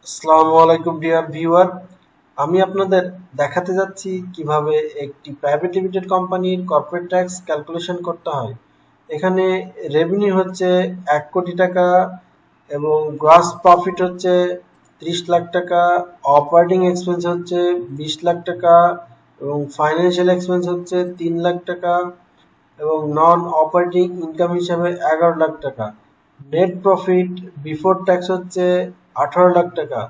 আসসালামু আলাইকুম dear viewer. আমি আপনাদের দেখাতে যাচ্ছি কিভাবে একটি প্রাইভেট লিমিটেড কোম্পানির কর্পোরেট ট্যাক্স ক্যালকুলেশন করতে হয়। এখানে রেভিনিউ হচ্ছে 1 কোটি টাকা এবং গ্রস প্রফিট হচ্ছে 30 লাখ টাকা, অপারেটিং এক্সপেন্স হচ্ছে 20 লাখ টাকা এবং ফাইন্যান্সিয়াল এক্সপেন্স হচ্ছে 3 লাখ টাকা এবং নন অপারেটিং ইনকাম হিসাবে 11 লাখ টাকা। নেট প্রফিট বিফোর ট্যাক্স হচ্ছে 18 লাখ টাকা।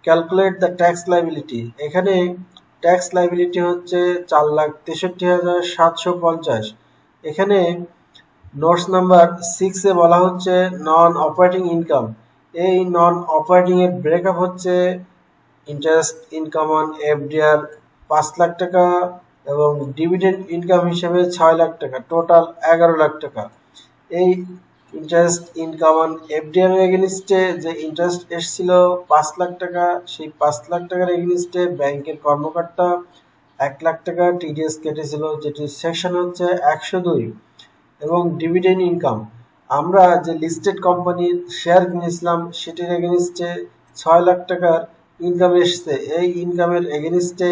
Calculate the tax liability. এখানে ট্যাক্স লাইবিলিটি হচ্ছে 4,63,750। এখানে নোটস নাম্বার 6-এ বলা হচ্ছে নন অপারেটিং ইনকাম। এই নন অপারেটিং এর ব্রেকআপ হচ্ছে interest income on FDR 5 lakh টাকা এবং ডিভিডেন্ড ইনকাম হিসেবে 6 লাখ টাকা, টোটাল 11 লাখ টাকা। এই ইন্টারেস্ট ইনকাম অন এফডিআর এর এগেনিস্টে যে ইন্টারেস্ট এসেছিল 5 লাখ টাকা, সেই 5 লাখ টাকার এগেনিস্টে ব্যাংকের কর্মকর্তা 1 লাখ টাকা টিডিএস কেটেছিল, যেটির সেকশন হচ্ছে 102। এবং ডিভিডেন্ড ইনকাম, আমরা যে লিস্টেড কোম্পানির শেয়ার কিনেছিলাম সেটির এগেনিস্টে 6 লাখ টাকার ইনকাম এসছে। এই ইনকামের এগেনিস্টে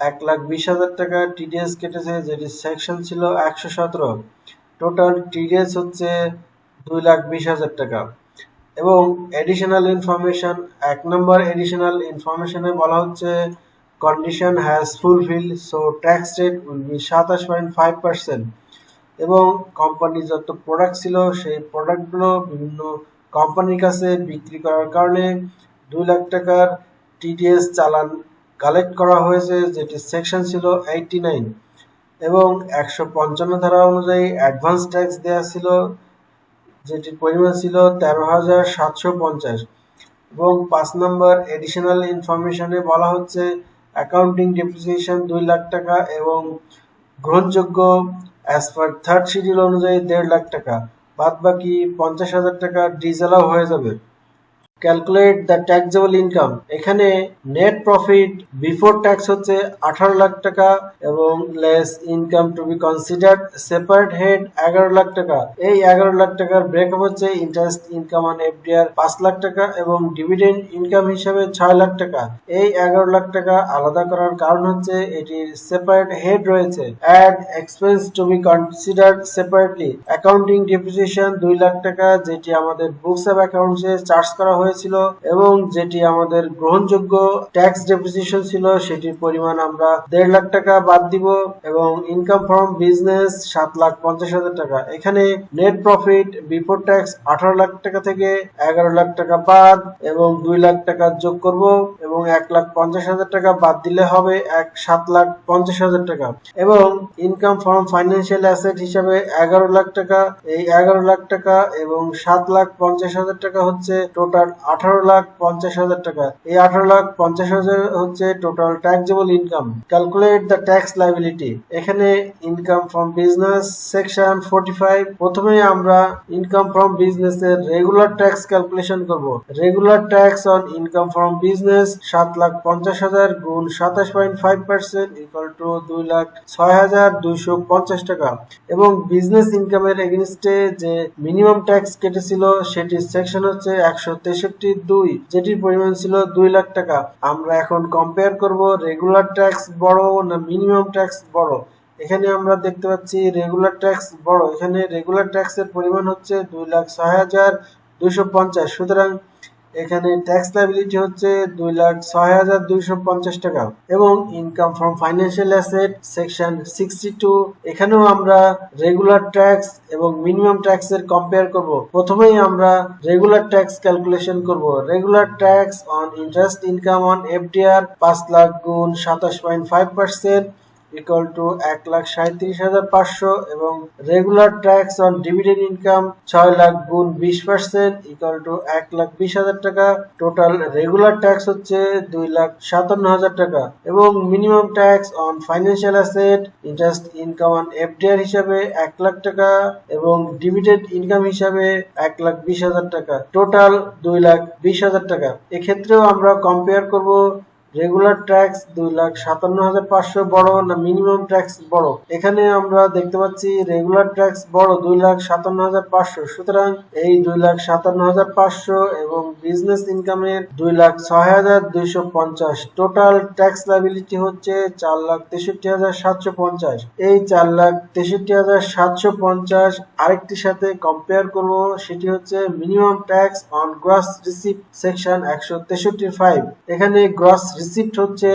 1,20,000 টাকা টিডিএস কেটেছে, যেটির সেকশন ছিল 117। টোটাল টিডিএস হচ্ছে 2,20,000 টাকা। এবং এডিশনাল ইনফরমেশন, 1 নম্বর এডিশনাল ইনফরমেশনে বলা হচ্ছে condition has fulfil, so tax rate will be 27.5%। এবং কোম্পানির যত প্রোডাক্ট ছিল সেই প্রোডাক্টগুলো বিভিন্ন কোম্পানির কাছে বিক্রি করার কারণে 2 লাখ টাকার টিডিএস চালান কালেক্ট করা হয়েছে, যেটির সেকশন ছিল 89। এবং 155 ধারা অনুযায়ী অ্যাডভান্স ট্যাক্স দেওয়া ছিল, যেটির পরিমাণ ছিল 13,750। এবং 5 নম্বর এডিশনাল ইনফরমেশনে বলা হচ্ছে অ্যাকাউন্টিং ডেপ্রিসিয়েশন 2 লাখ টাকা এবং গ্রহণযোগ্য অ্যাজ পার থার্ড শিডিউল অনুযায়ী 1.5 লাখ টাকা, বাদ বাকি 50,000 টাকা ডিসঅ্যালাউ হয়ে যাবে। Calculate the taxable income. এখানে নেট প্রফিট বিফোর ট্যাক্স হচ্ছে 18 লাখ টাকা এবং less income to be considered separate head 11 lakh টাকা। এই 11 লাখ টাকার ব্রেকআপ হচ্ছে interest income on FDR 5 lakh টাকা এবং ডিভিডেন্ড ইনকাম হিসাবে 6 লাখ টাকা। এই 11 লাখ টাকা আলাদা করার কারণ হচ্ছে এটির সেপারেট হেড রয়েছে। Add expense to be considered separately. Accounting depreciation 2 lakh টাকা, যেটি আমাদের বুকস অফ অ্যাকাউন্টসে চার্জ করা হয়েছিল এবং যেটি আমাদের গ্রহণযোগ্য ট্যাক্স ডেপ্রিসিয়েশন ছিল, সেটির পরিমাণ আমরা 1.5 লাখ টাকা বাদ দিব। এবং ইনকাম ফ্রম বিজনেস 7,50,000 টাকা। এখানে net profit before tax 18 lakh টাকা থেকে 11 লাখ টাকা বাদ এবং 2 লাখ টাকা যোগ করব এবং 1,50,000 টাকা বাদ দিলে হবে 7,50,000 টাকা। এবং ইনকাম ফ্রম ফাইন্যান্সিয়াল অ্যাসেট হিসাবে 11 লাখ টাকা। এই 11 লাখ টাকা এবং 7,50,000 টাকা হচ্ছে টোটাল 18,50,000 টাকা। এই 18,50,000 হচ্ছে total taxable income. Calculate the tax liability. এখানে ইনকাম ফ্রম বিজনেস সেকশন 45। প্রথমে আমরা ইনকাম ফ্রম বিজনেস এর রেগুলার ট্যাক্স ক্যালকুলেশন করব। Regular tax on income from business 7,50,000 গুণ 27.5% ইকুয়াল টু 2,06,250 টাকা। এবং বিজনেস ইনকামের এগেনস্টে যে মিনিমাম ট্যাক্স কেটেছিল সেটির সেকশন হচ্ছে 163(2), যেটির পরিমাণ ছিল 2 লাখ টাকা। আমরা এখন কম্পেয়ার করব রেগুলার ট্যাক্স বড় না মিনিমাম ট্যাক্স বড়। এখানে আমরা দেখতে পাচ্ছি রেগুলার ট্যাক্স বড়। এখানে রেগুলার ট্যাক্সের পরিমাণ হচ্ছে 2,06,250। সুতরাং এখানে ট্যাক্স লাইবিলিটি হচ্ছে 2,06,250 টাকা। এবং income from financial asset section 62, এখানেও আমরা রেগুলার ট্যাক্স এবং মিনিমাম ট্যাক্সের কম্পেয়ার করব। প্রথমেই আমরা রেগুলার ট্যাক্স ক্যালকুলেশন করব। Regular tax on interest income on FDR 5 lakh গুণ 27.5% ইকুয়াল টু 1,37,500 এবং regular tax on dividend income 6 lakh গুণ 20% ইকুয়াল টু 1,20,000 টাকা। টোটাল রেগুলার ট্যাক্স হচ্ছে 2,57,000 টাকা। এবং minimum tax on financial asset interest income on FDR হিসাবে 1 লাখ টাকা এবং ডিভিডেন্ড ইনকাম হিসাবে 1,20,000 টাকা। টোটাল 2,20,000 টাকা। এক্ষেত্রেও আমরা কম্পেয়ার করব রেগুলার ট্যাক্স 2,57,500 বড় না মিনিমাম ট্যাক্স বড়? এখানে আমরা দেখতে পাচ্ছি রেগুলার ট্যাক্স বড় 2,57,500, সুতরাং এই 2,57,500 এবং বিজনেস ইনকামের 2,06,250 টোটাল ট্যাক্স লায়াবিলিটি হচ্ছে 4,63,750। এই 4,63,750 আরেকটির সাথে কম্পেয়ার করব, সেটি হচ্ছে minimum tax on gross receipt section 163(5)। এখানে গ্রস রিসিপ্ট হচ্ছে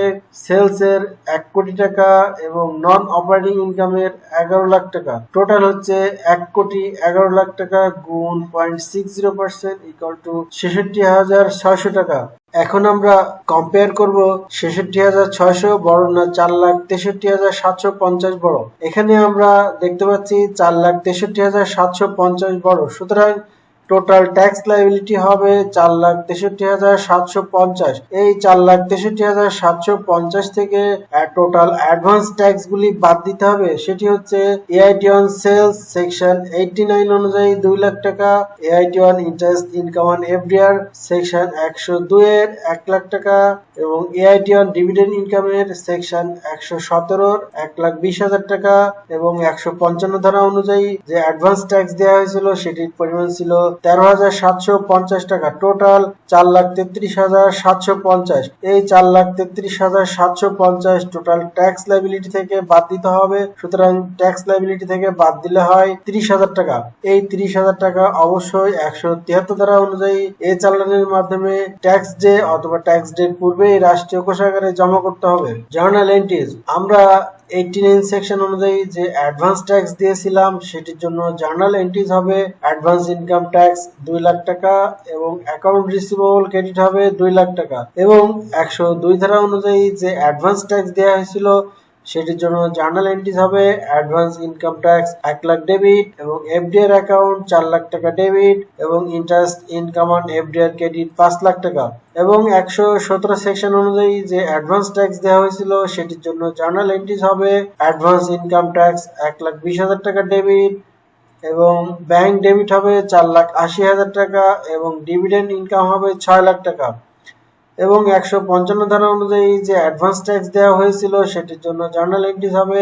সেলস এর 1 কোটি টাকা এবং নন অপারেটিং ইনকামের 11 লাখ টাকা। টোটাল হচ্ছে 1 কোটি 11 লাখ টাকা গুণ 0.60% ইকুয়াল টু 66,600 টাকা। এখন আমরা কম্পেয়ার করব 66,600 বড় না 4,63,750 বড়। এখানে আমরা দেখতে পাচ্ছি 4,63,750 বড়, সুতরাং টোটাল ট্যাক্স লায়াবিলিটি হবে 4,63,750। এই 4,63,750 থেকে টোটাল অ্যাডভান্স ট্যাক্স গুলি বাদ দিতে হবে, সেটি হচ্ছে এআইটি অন সেলস সেকশন 89 অনুযায়ী 2 লাখ টাকা, AIT on interest income on FDR section 102 এর 1 লাখ টাকা এবং এআইটি অন ডিভিডেন্ড ইনকামের সেকশন 117 এর 1,20,000 টাকা এবং 155 ধারা অনুযায়ী যে অ্যাডভান্স ট্যাক্স দেওয়া হয়েছিল সেটির পরিমাণ ছিল 13,750 টাকা। টোটাল 4,33,750। এই 4,33,750 টোটাল ট্যাক্স লায়াবিলিটি থেকে বাদ দিতে হবে, সুতরাং ট্যাক্স লায়াবিলিটি থেকে বাদ দিলে হয় 30,000 টাকা। এই 30,000 টাকা অবশ্যই 173 ধারা অনুযায়ী এ চালানের মাধ্যমে ট্যাক্স ডে অথবা ট্যাক্স ডের পূর্বেই রাষ্ট্রীয় কোষাগারে জমা করতে হবে। জার্নাল এন্ট্রিজ, আমরা 89 সেকশন অনুযায়ী যে অ্যাডভান্স ট্যাক্স দিয়েছিলাম সেটির জন্য জার্নাল এন্ট্রিজ হবে অ্যাডভান্স ইনকাম ট্যাক্স 2 লাখ টাকা এবং অ্যাকাউন্ট রিসিভেবল ক্রেডিট হবে 2 লাখ টাকা এবং 102 ধারা অনুযায়ী যে অ্যাডভান্স ট্যাক্স দেওয়া হয়েছিল সেটির জন্য জার্নাল এন্ট্রিজ হবে advance income tax 1 lakh debit এবং এফডিআর অ্যাকাউন্ট 4 লাখ টাকা ডেবিট এবং interest income on FDR credit 5 lakh টাকা এবং 117 সেকশন অনুযায়ী যে অ্যাডভান্স ট্যাক্স দেওয়া হয়েছিল সেটির জন্য জার্নাল এন্ট্রিজ হবে অ্যাডভান্স ইনকাম ট্যাক্স 1,20,000 টাকা ডেবিট এবং ব্যাংক ডেবিট হবে 4,80,000 টাকা এবং ডিভিডেন্ড ইনকাম হবে 6 লাখ টাকা এবং 155 ধারা অনুযায়ী যে অ্যাডভান্স ট্যাক্স দেওয়া হয়েছিল সেটির জন্য জার্নাল এন্ট্রিজ হবে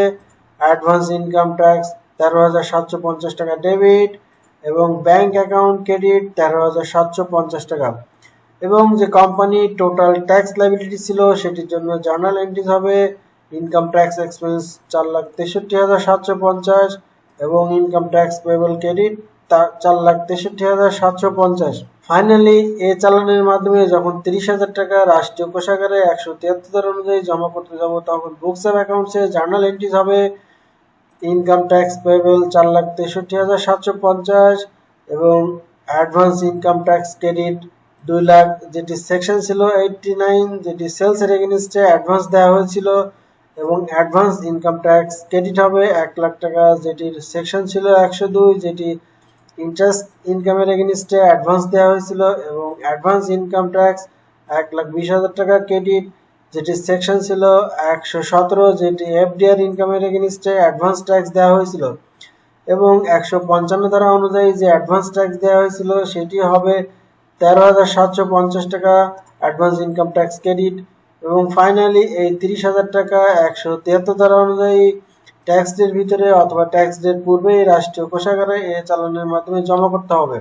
অ্যাডভান্স ইনকাম ট্যাক্স 13,750 টাকা ডেবিট এবং ব্যাংক অ্যাকাউন্ট ক্রেডিট 13,750 টাকা এবং যে কোম্পানি টোটাল ট্যাক্স লায়াবিলিটি ছিল সেটির জন্য জার্নাল এন্ট্রিজ হবে ইনকাম ট্যাক্স এক্সপেন্স 4,63,750 এবং income tax payable credit 4,63,750। Finally এ চালানের মাধ্যমে যখন 30,000 টাকা রাষ্ট্রীয় কোষাগারে 173 অনুযায়ী জমা করতে যাব তখন বুকস অফ অ্যাকাউন্টসে জার্নাল এন্ট্রিজ হবে ইনকাম ট্যাক্স পেয়েবল 4,63,750 এবং advance income tax credit 2 lakh, যেটি সেকশন ছিল 89, যেটি সেলস এর এগেইনস্টে অ্যাডভান্স দেওয়া হয়েছিল এবং অ্যাডভান্স ইনকাম ট্যাক্স ক্রেডিট হবে 1 লাখ টাকা, যেটির সেকশন ছিল 102, যেটি ইন্টারেস্ট ইনকামের এগেইনস্টে অ্যাডভান্স দেওয়া হয়েছিল এবং অ্যাডভান্স ইনকাম ট্যাক্স 1,20,000 টাকা ক্রেডিট, যেটির সেকশন ছিল 117, যেটি এফডিআর ইনকামের এগেইনস্টে অ্যাডভান্স ট্যাক্স দেওয়া হয়েছিল এবং 155 ধারা অনুযায়ী যে অ্যাডভান্স ট্যাক্স দেওয়া হয়েছিল সেটি হবে 13,750 টাকা অ্যাডভান্স ইনকাম ট্যাক্স ক্রেডিট এবং ফাইনালি এই 30,000 টাকা 173 ধারা অনুযায়ী ট্যাক্স ডের ভিতরে অথবা ট্যাক্স ডের পূর্বেই রাষ্ট্রীয় কোষাগারে এ চালানের মাধ্যমে জমা করতে হবে।